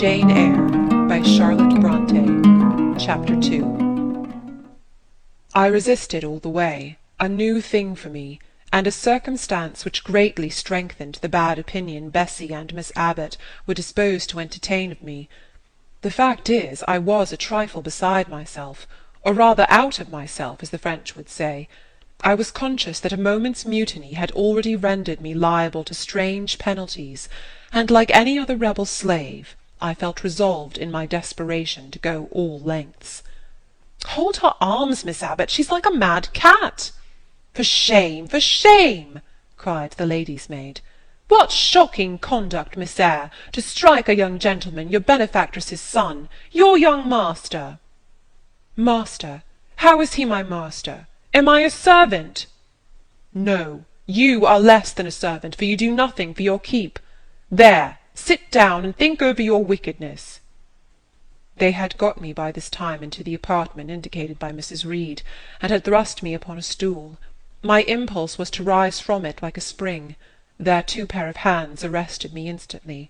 Jane Eyre by Charlotte Bronte. Chapter 2. I resisted all the way, a new thing for me, and a circumstance which greatly strengthened the bad opinion Bessy and Miss Abbot were disposed to entertain of me. The fact is, I was a trifle beside myself, or rather out of myself, as the French would say. I was conscious that a moment's mutiny had already rendered me liable to strange penalties, and, like any other rebel slave, I felt resolved in my desperation to go all lengths. "Hold her arms, Miss Abbot, she's like a mad cat." "For shame, for shame!" cried the lady's maid. "What shocking conduct, Miss Eyre, to strike a young gentleman, your benefactress's son, your young master!" "Master? How is he my master? Am I a servant?" "No, you are less than a servant, for you do nothing for your keep. There, sit down and think over your wickedness." They had got me by this time into the apartment indicated by Mrs. Reed, and had thrust me upon a stool. My impulse was to rise from it like a spring. Their two pair of hands arrested me instantly.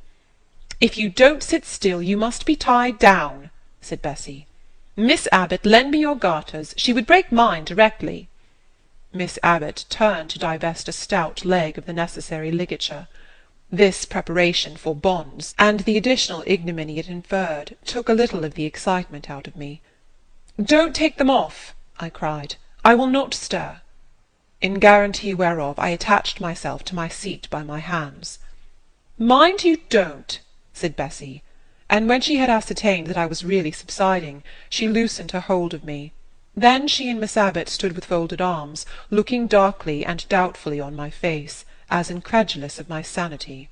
"If you don't sit still, you must be tied down," said Bessy. "Miss Abbot, lend me your garters. She would break mine directly." Miss Abbot turned to divest a stout leg of the necessary ligature. This preparation for bonds, and the additional ignominy it inferred, took a little of the excitement out of me. "Don't take them off," I cried. "I will not stir." In guarantee whereof I attached myself to my seat by my hands. "Mind you don't," said Bessy, and when she had ascertained that I was really subsiding, she loosened her hold of me. Then she and Miss Abbot stood with folded arms, looking darkly and doubtfully on my face, as incredulous of my sanity.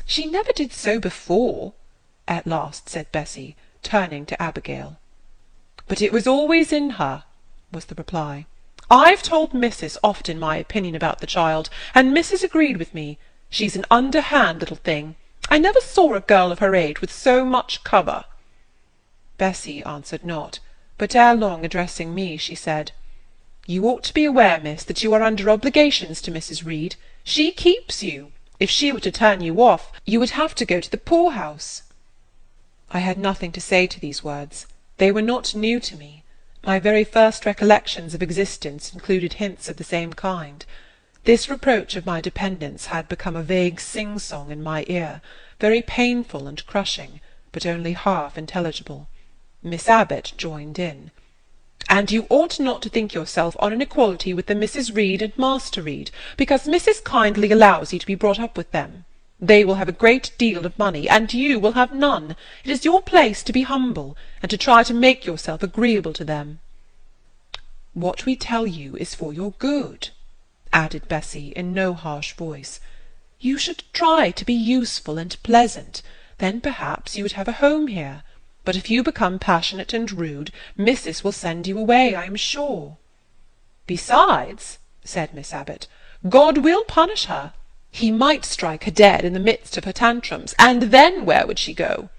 "She never did so before," at last said Bessy, turning to Abigail. "But it was always in her," was the reply. "I've told Mrs. often my opinion about the child, and Mrs. agreed with me. She's an underhand little thing. I never saw a girl of her age with so much cover." Bessy answered not, but ere long addressing me, she said, "You ought to be aware, miss, that you are under obligations to Mrs. Reed. She keeps you. If she were to turn you off, you would have to go to the poor-house." I had nothing to say to these words. They were not new to me. My very first recollections of existence included hints of the same kind. This reproach of my dependence had become a vague sing-song in my ear, very painful and crushing, but only half intelligible. Miss Abbot joined in. "And you ought not to think yourself on an equality with the Mrs. Reed and Master Reed, because Mrs. kindly allows you to be brought up with them. They will have a great deal of money, and you will have none. It is your place to be humble, and to try to make yourself agreeable to them." "What we tell you is for your good," added Bessy in no harsh voice. "You should try to be useful and pleasant, then perhaps you would have a home here. But if you become passionate and rude, Missis will send you away, I am sure." "Besides," said Miss Abbot, "God will punish her. He might strike her dead in the midst of her tantrums, and then where would she go?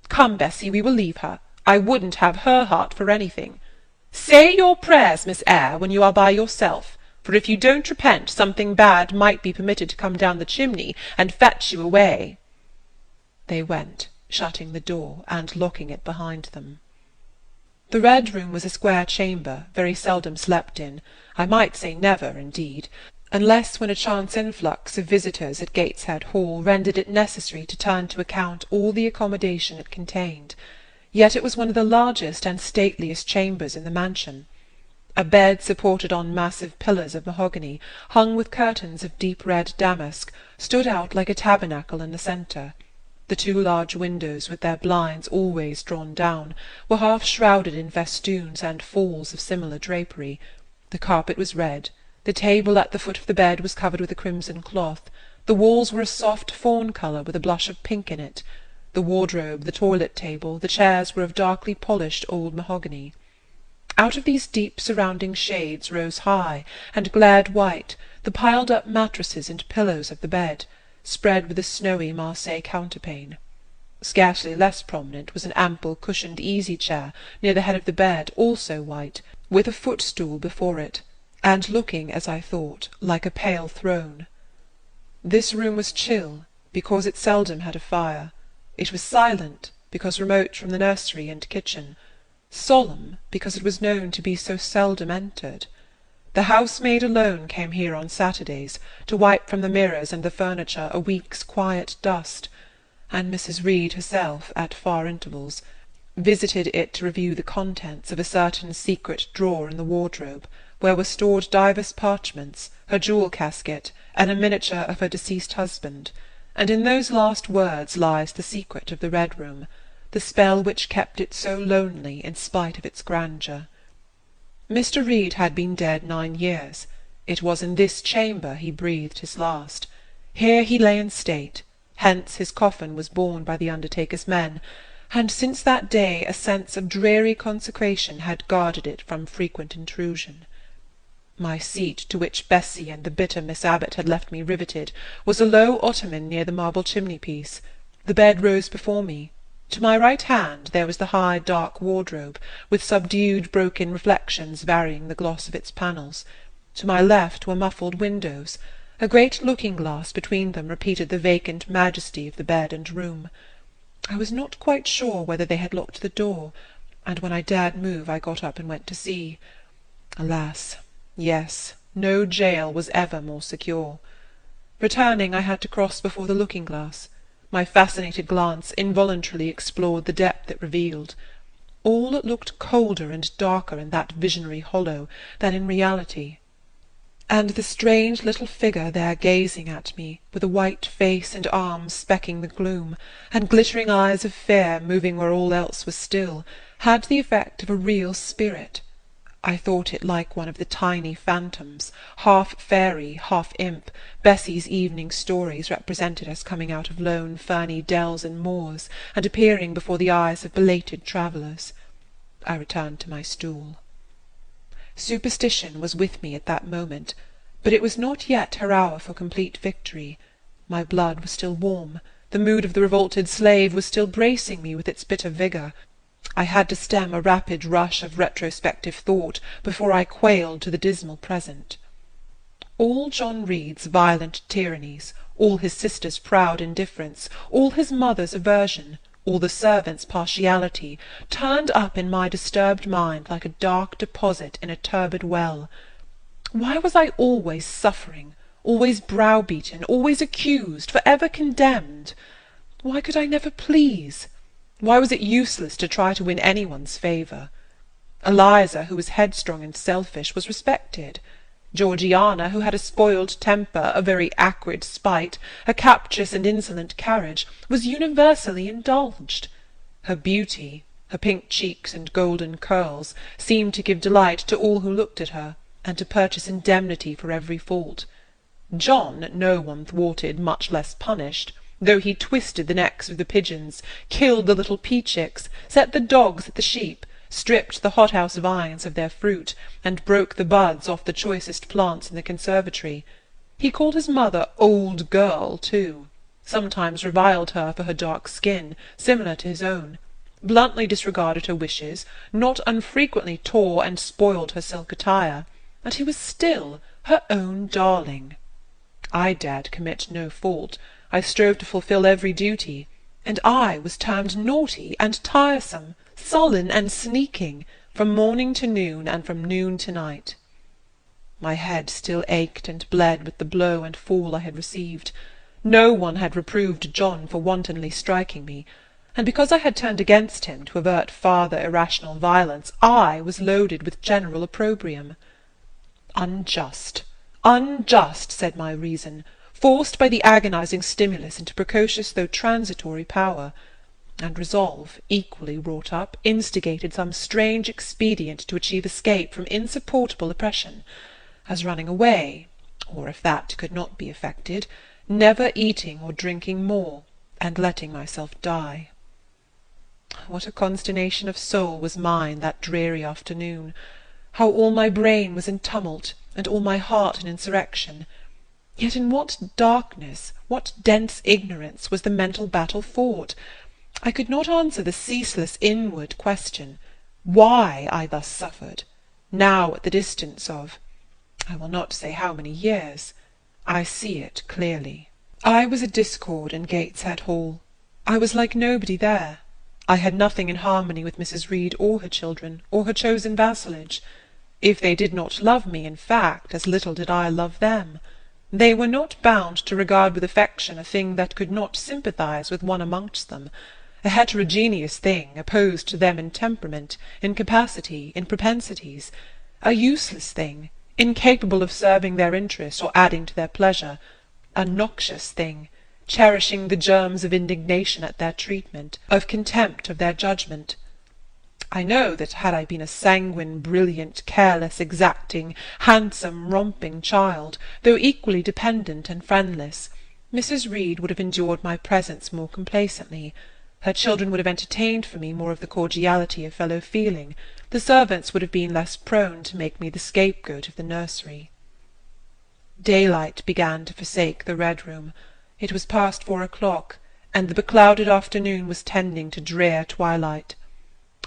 Come, Bessy, we will leave her. I wouldn't have her heart for anything. Say your prayers, Miss Eyre, when you are by yourself, for if you don't repent, something bad might be permitted to come down the chimney and fetch you away." They went, shutting the door and locking it behind them. The Red Room was a square chamber, very seldom slept in, I might say never, indeed, unless when a chance influx of visitors at Gateshead Hall rendered it necessary to turn to account all the accommodation it contained. Yet it was one of the largest and stateliest chambers in the mansion. A bed supported on massive pillars of mahogany, hung with curtains of deep red damask, stood out like a tabernacle in the centre. The two large windows, with their blinds always drawn down, were half shrouded in festoons and falls of similar drapery. The carpet was red. The table at the foot of the bed was covered with a crimson cloth. The walls were a soft fawn colour with a blush of pink in it. The wardrobe, the toilet-table, the chairs were of darkly polished old mahogany. Out of these deep surrounding shades rose high, and glared white, the piled-up mattresses and pillows of the bed, spread with a snowy Marseille counterpane. Scarcely less prominent was an ample cushioned easy-chair near the head of the bed, also white, with a footstool before it, and looking, as I thought, like a pale throne. This room was chill, because it seldom had a fire. It was silent, because remote from the nursery and kitchen; solemn, because it was known to be so seldom entered. The housemaid alone came here on Saturdays, to wipe from the mirrors and the furniture a week's quiet dust, and Mrs. Reed herself, at far intervals, visited it to review the contents of a certain secret drawer in the wardrobe, where were stored divers parchments, her jewel casket, and a miniature of her deceased husband, and in those last words lies the secret of the Red Room, the spell which kept it so lonely in spite of its grandeur. Mr. Reed had been dead 9 years. It was in this chamber he breathed his last. Here he lay in state, hence his coffin was borne by the undertaker's men, and since that day a sense of dreary consecration had guarded it from frequent intrusion. My seat, to which Bessy and the bitter Miss Abbot had left me riveted, was a low ottoman near the marble chimney-piece. The bed rose before me. To my right hand there was the high dark wardrobe, with subdued broken reflections varying the gloss of its panels. To my left were muffled windows. A great looking-glass between them repeated the vacant majesty of the bed and room. I was not quite sure whether they had locked the door, and when I dared move I got up and went to see. Alas, yes, no jail was ever more secure. Returning, I had to cross before the looking-glass. My fascinated glance involuntarily explored the depth it revealed. All looked colder and darker in that visionary hollow than in reality, and the strange little figure there gazing at me, with a white face and arms specking the gloom, and glittering eyes of fear moving where all else was still, had the effect of a real spirit. I thought it like one of the tiny phantoms, half fairy, half imp, Bessy's evening stories represented as coming out of lone ferny dells and moors, and appearing before the eyes of belated travellers. I returned to my stool. Superstition was with me at that moment, but it was not yet her hour for complete victory. My blood was still warm, the mood of the revolted slave was still bracing me with its bitter vigour. I had to stem a rapid rush of retrospective thought before I quailed to the dismal present. All John Reed's violent tyrannies, all his sister's proud indifference, all his mother's aversion, all the servants' partiality, turned up in my disturbed mind like a dark deposit in a turbid well. Why was I always suffering, always browbeaten, always accused, for ever condemned? Why could I never please? Why was it useless to try to win anyone's favour? Eliza, who was headstrong and selfish, was respected. Georgiana, who had a spoiled temper, a very acrid spite, a captious and insolent carriage, was universally indulged. Her beauty, her pink cheeks and golden curls, seemed to give delight to all who looked at her, and to purchase indemnity for every fault. John no one thwarted, much less punished, though he twisted the necks of the pigeons, killed the little pea-chicks, set the dogs at the sheep, stripped the hothouse vines of their fruit, and broke the buds off the choicest plants in the conservatory. He called his mother old girl, too, sometimes reviled her for her dark skin, similar to his own, bluntly disregarded her wishes, not unfrequently tore and spoiled her silk attire, and he was still her own darling. I dared commit no fault. I strove to fulfil every duty, and I was termed naughty and tiresome, sullen and sneaking, from morning to noon and from noon to night. My head still ached and bled with the blow and fall I had received. No one had reproved John for wantonly striking me, and because I had turned against him to avert farther irrational violence, I was loaded with general opprobrium. Unjust, unjust, said my reason, forced by the agonizing stimulus into precocious though transitory power, and resolve, equally wrought up, instigated some strange expedient to achieve escape from insupportable oppression, as running away, or if that could not be effected, never eating or drinking more, and letting myself die. What a consternation of soul was mine that dreary afternoon! How all my brain was in tumult, and all my heart in insurrection! Yet in what darkness, what dense ignorance was the mental battle fought! I could not answer the ceaseless inward question, why I thus suffered, now at the distance of, I will not say how many years. I see it clearly. I was a discord in Gateshead Hall. I was like nobody there. I had nothing in harmony with Mrs. Reed or her children, or her chosen vassalage. If they did not love me, in fact, as little did I love them. They were not bound to regard with affection a thing that could not sympathize with one amongst them, a heterogeneous thing, opposed to them in temperament, in capacity, in propensities, a useless thing, incapable of serving their interest or adding to their pleasure, a noxious thing, cherishing the germs of indignation at their treatment, of contempt of their judgment. I know that had I been a sanguine, brilliant, careless, exacting, handsome, romping child, though equally dependent and friendless, Mrs. Reed would have endured my presence more complacently. Her children would have entertained for me more of the cordiality of fellow-feeling. The servants would have been less prone to make me the scapegoat of the nursery. Daylight began to forsake the Red Room. It was past 4 o'clock, and the beclouded afternoon was tending to drear twilight.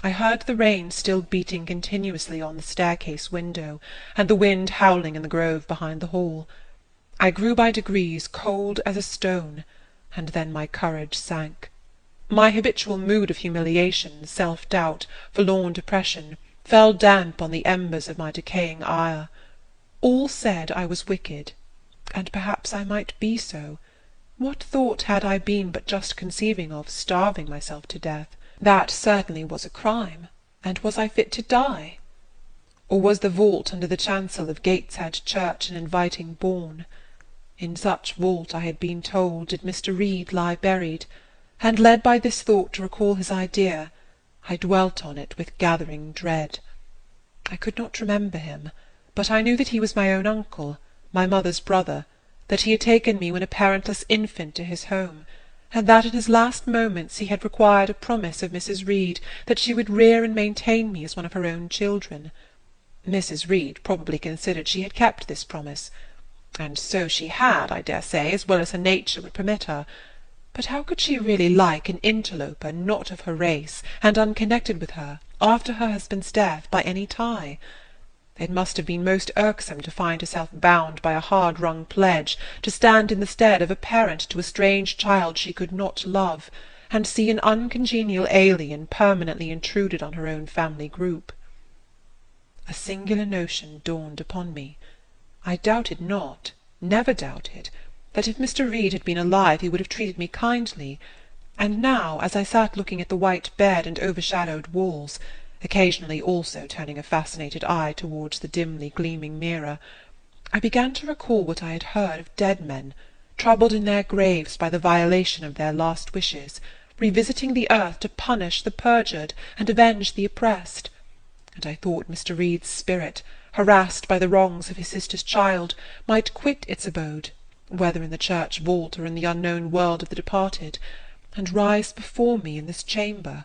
I heard the rain still beating continuously on the staircase window, and the wind howling in the grove behind the hall. I grew by degrees cold as a stone, and then my courage sank. My habitual mood of humiliation, self-doubt, forlorn depression, fell damp on the embers of my decaying ire. All said I was wicked, and perhaps I might be so. What thought had I been but just conceiving of starving myself to death? That certainly was a crime, and was I fit to die? Or was the vault under the chancel of Gateshead Church an inviting bourne? In such vault, I had been told, did Mr. Reed lie buried, and led by this thought to recall his idea, I dwelt on it with gathering dread. I could not remember him, but I knew that he was my own uncle, my mother's brother, that he had taken me when a parentless infant to his home, and that in his last moments he had required a promise of Mrs. Reed that she would rear and maintain me as one of her own children. Mrs. Reed probably considered she had kept this promise, and so she had, I dare say, as well as her nature would permit her. But how could she really like an interloper not of her race, and unconnected with her, after her husband's death, by any tie? It must have been most irksome to find herself bound by a hard-wrung pledge to stand in the stead of a parent to a strange child she could not love, and see an uncongenial alien permanently intruded on her own family group. A singular notion dawned upon me. I doubted not, never doubted, that if Mr. Reed had been alive he would have treated me kindly, and now, as I sat looking at the white bed and overshadowed walls, occasionally also turning a fascinated eye towards the dimly gleaming mirror, I began to recall what I had heard of dead men, troubled in their graves by the violation of their last wishes, revisiting the earth to punish the perjured and avenge the oppressed, and I thought Mr. Reed's spirit, harassed by the wrongs of his sister's child, might quit its abode, whether in the church vault or in the unknown world of the departed, and rise before me in this chamber.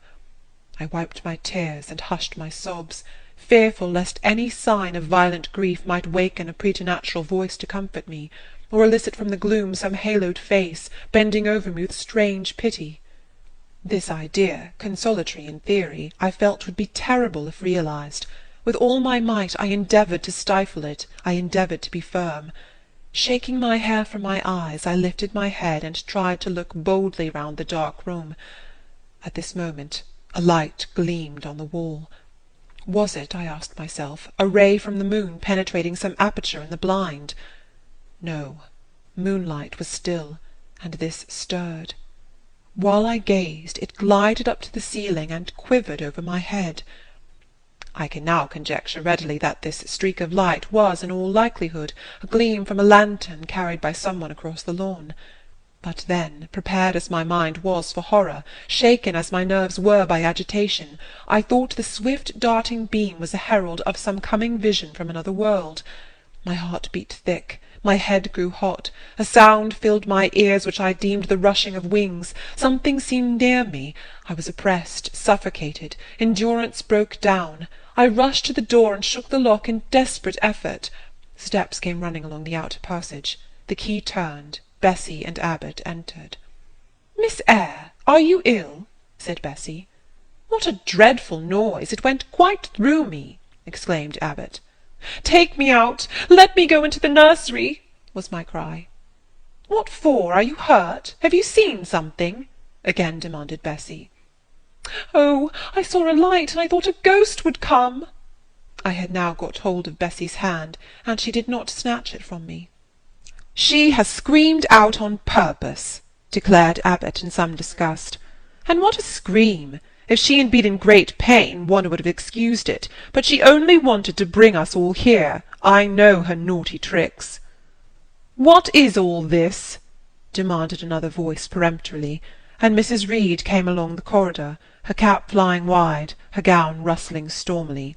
I wiped my tears and hushed my sobs, fearful lest any sign of violent grief might waken a preternatural voice to comfort me, or elicit from the gloom some haloed face, bending over me with strange pity. This idea, consolatory in theory, I felt would be terrible if realized. With all my might I endeavoured to stifle it, I endeavoured to be firm. Shaking my hair from my eyes, I lifted my head and tried to look boldly round the dark room. At this moment a light gleamed on the wall. Was it, I asked myself, a ray from the moon penetrating some aperture in the blind? No, moonlight was still, and this stirred. While I gazed, it glided up to the ceiling and quivered over my head. I can now conjecture readily that this streak of light was, in all likelihood, a gleam from a lantern carried by some one across the lawn. But then, prepared as my mind was for horror, shaken as my nerves were by agitation, I thought the swift darting beam was a herald of some coming vision from another world. My heart beat thick, my head grew hot, a sound filled my ears which I deemed the rushing of wings. Something seemed near me. I was oppressed, suffocated, endurance broke down. I rushed to the door and shook the lock in desperate effort. Steps came running along the outer passage. The key turned. Bessie and Abbot entered. "Miss Eyre, are you ill?" said Bessie. "What a dreadful noise! It went quite through me," exclaimed Abbot. "Take me out! Let me go into the nursery!" was my cry. "What for? Are you hurt? Have you seen something?" again demanded Bessie. "Oh, I saw a light, and I thought a ghost would come." I had now got hold of Bessie's hand, and she did not snatch it from me. "She has screamed out on purpose," declared Abbot in some disgust. "And what a scream! If she had been in great pain, one would have excused it, but she only wanted to bring us all here. I know her naughty tricks." "What is all this?" demanded another voice peremptorily, and Mrs. Reed came along the corridor, her cap flying wide, her gown rustling stormily.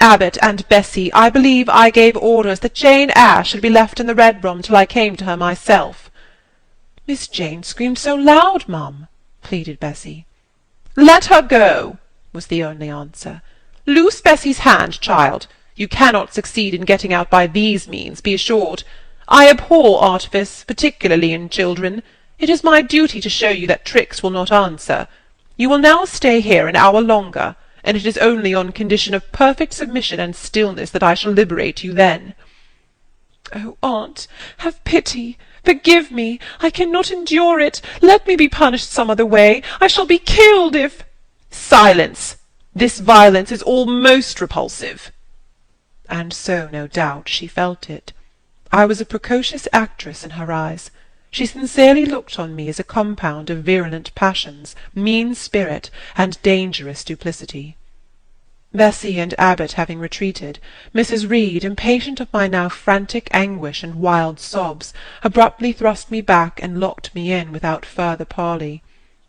"Abbot and Bessie, I believe I gave orders that Jane Eyre should be left in the Red Room till I came to her myself." "Miss Jane screamed so loud, mum," pleaded Bessie. "Let her go," was the only answer. "Loose Bessie's hand, child. You cannot succeed in getting out by these means, be assured. I abhor artifice, particularly in children. It is my duty to show you that tricks will not answer. You will now stay here an hour longer, and it is only on condition of perfect submission and stillness that I shall liberate you then." "Oh, aunt, have pity! Forgive me! I cannot endure it! Let me be punished some other way! I shall be killed if—" "Silence! This violence is all most repulsive." And so, no doubt, she felt it. I was a precocious actress in her eyes. She sincerely looked on me as a compound of virulent passions, mean spirit, and dangerous duplicity. Bessie and Abbot having retreated, Mrs. Reed, impatient of my now frantic anguish and wild sobs, abruptly thrust me back and locked me in without further parley.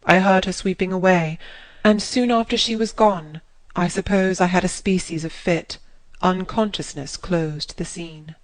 I heard her sweeping away, and soon after she was gone, I suppose I had a species of fit. Unconsciousness closed the scene.